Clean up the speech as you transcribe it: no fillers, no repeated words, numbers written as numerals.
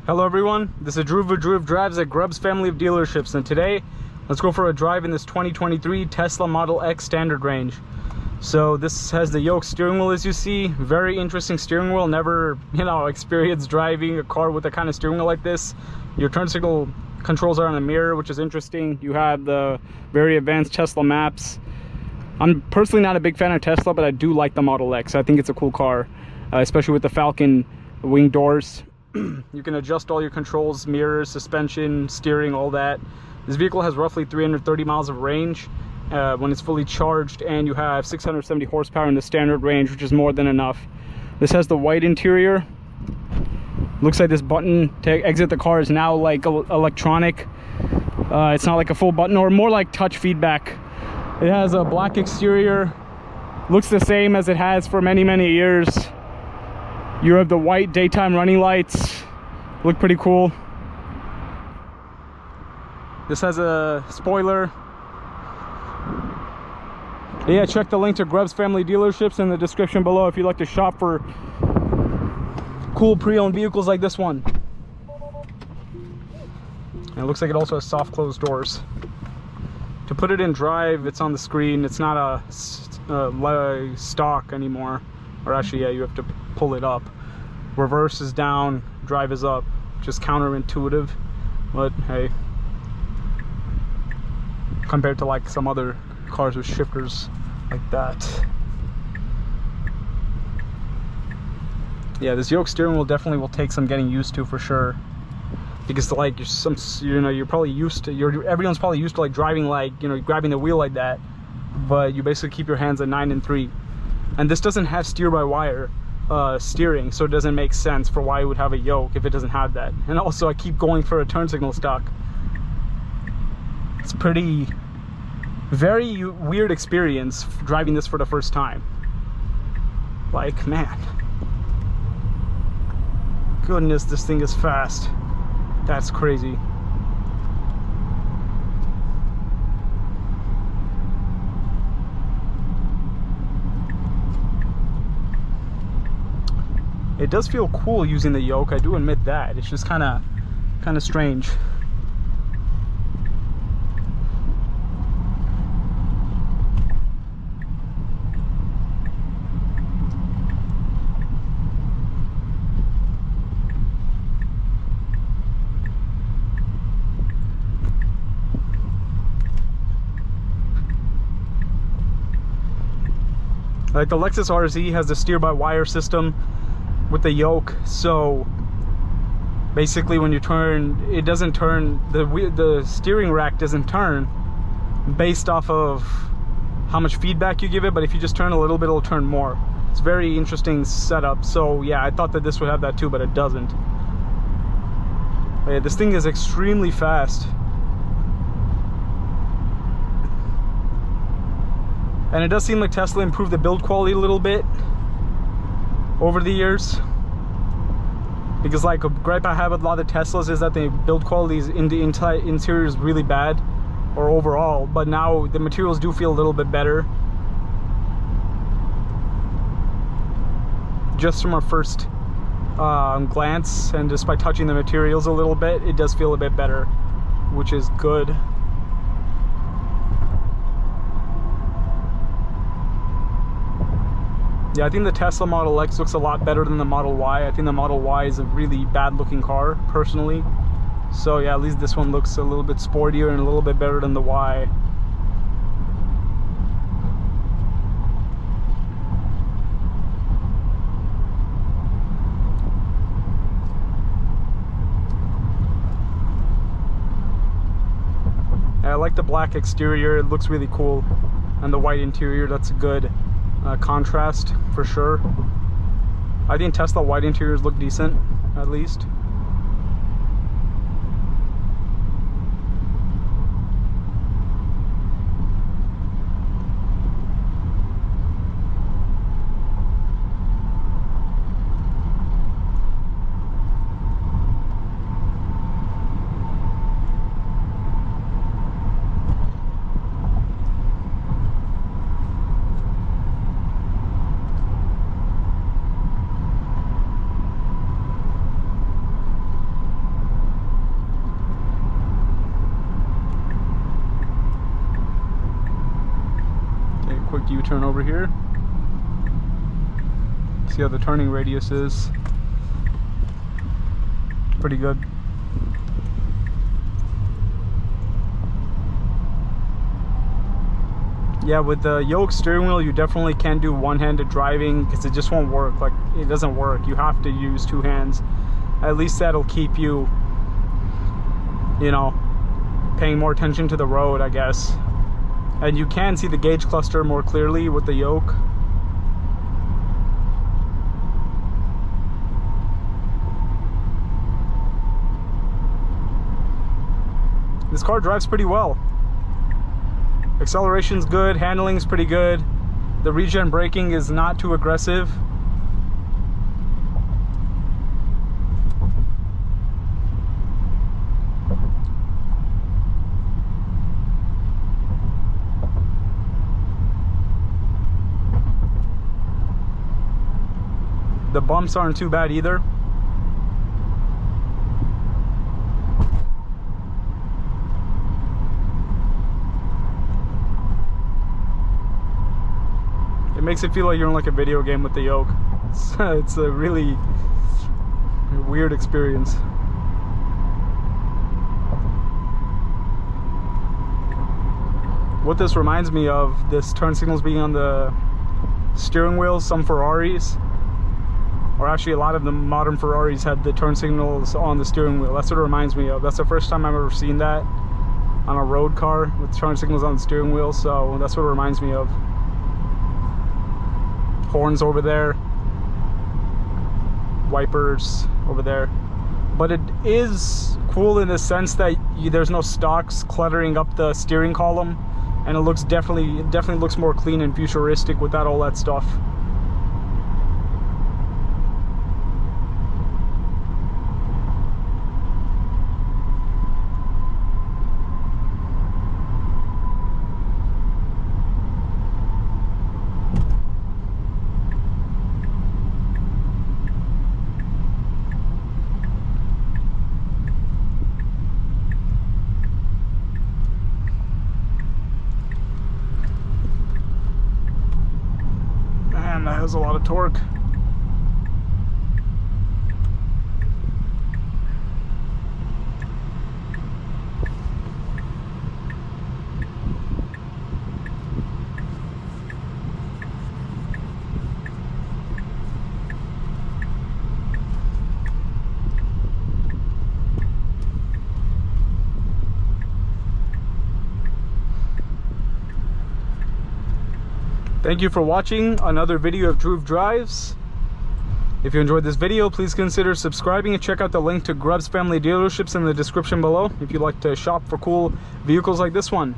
Hello everyone, this is Drew Drives at Grubb's family of dealerships, and today let's go for a drive in this 2023 Tesla Model X standard range. So this has the yoke steering wheel, as you see. Very interesting steering wheel. Never, experienced driving a car with a kind of steering wheel like this. Your turn signal controls are on the mirror, which is interesting. You have the very advanced Tesla maps. I'm personally not a big fan of Tesla, but I do like the Model X. I think it's a cool car, especially with the Falcon wing doors. You can adjust all your controls, mirrors, suspension, steering, all that. This vehicle has roughly 330 miles of range when it's fully charged, and you have 670 horsepower in the standard range, which is more than enough. This has the white interior. Looks like this button to exit the car is now like electronic. It's not like a full button, or more like touch feedback. It has a black exterior. Looks the same as it has for many years. You have the white daytime running lights. Look pretty cool. This has a spoiler. Yeah, check the link to Grubb's family dealerships in the description below if you'd like to shop for cool pre-owned vehicles like this one. And it looks like it also has soft closed doors. To put it in drive, it's on the screen. It's not a stock anymore. Or actually, yeah, you have to pull it up. Reverse is down, drive is up. Just counterintuitive, but hey, compared to like some other cars with shifters like that. Yeah, this yoke steering wheel definitely will take some getting used to for sure, because like you're probably used to, everyone's probably used to like driving like, grabbing the wheel like that, but you basically keep your hands at 9 and 3. And this doesn't have steer-by-wire steering, so it doesn't make sense for why it would have a yoke if it doesn't have that. And also, I keep going for a turn signal stock. It's very weird experience driving this for the first time. Like, man. Goodness, this thing is fast. That's crazy. It does feel cool using the yoke, I do admit that. It's just kind of strange. Like the Lexus RZ has the steer-by-wire system with the yoke, so basically when you turn, it doesn't turn, the steering rack doesn't turn based off of how much feedback you give it, but if you just turn a little bit, it'll turn more. It's a very interesting setup. So yeah, I thought that this would have that too, but it doesn't. But yeah, this thing is extremely fast. And it does seem like Tesla improved the build quality a little bit over the years, because like a gripe I have with a lot of Teslas is that the build quality in the interior is really bad, or overall, but now the materials do feel a little bit better. Just from our first glance, and just by touching the materials a little bit, it does feel a bit better, which is good. Yeah, I think the Tesla Model X looks a lot better than the Model Y. I think the Model Y is a really bad looking car, personally. So yeah, at least this one looks a little bit sportier and a little bit better than the Y. I like the black exterior, it looks really cool. And the white interior, that's a good contrast for sure. I think Tesla white interiors look decent, at least. turn over here. See how the turning radius is. Pretty good. Yeah, with the yoke steering wheel, you definitely can do one-handed driving because it just won't work. Like, it doesn't work. You have to use two hands. At least that'll keep you, you know, paying more attention to the road, I guess. And you can see the gauge cluster more clearly with the yoke. This car drives pretty well. Acceleration's good, handling's pretty good. The regen braking is not too aggressive. The bumps aren't too bad either. It makes it feel like you're in like a video game with the yoke. It's a really weird experience. What this reminds me of, this turn signals being on the steering wheel, some Ferraris, or actually a lot of the modern Ferraris had the turn signals on the steering wheel. That's what it reminds me of. That's the first time I've ever seen that on a road car with turn signals on the steering wheel, so that's what it reminds me of. Horns over there, wipers over there, but it is cool in the sense that there's no stocks cluttering up the steering column, and it looks definitely looks more clean and futuristic without all that stuff. That has a lot of torque. Thank you for watching another video of Dhruv Drives. If you enjoyed this video, please consider subscribing and check out the link to Grubbs Family Dealerships in the description below if you'd like to shop for cool vehicles like this one.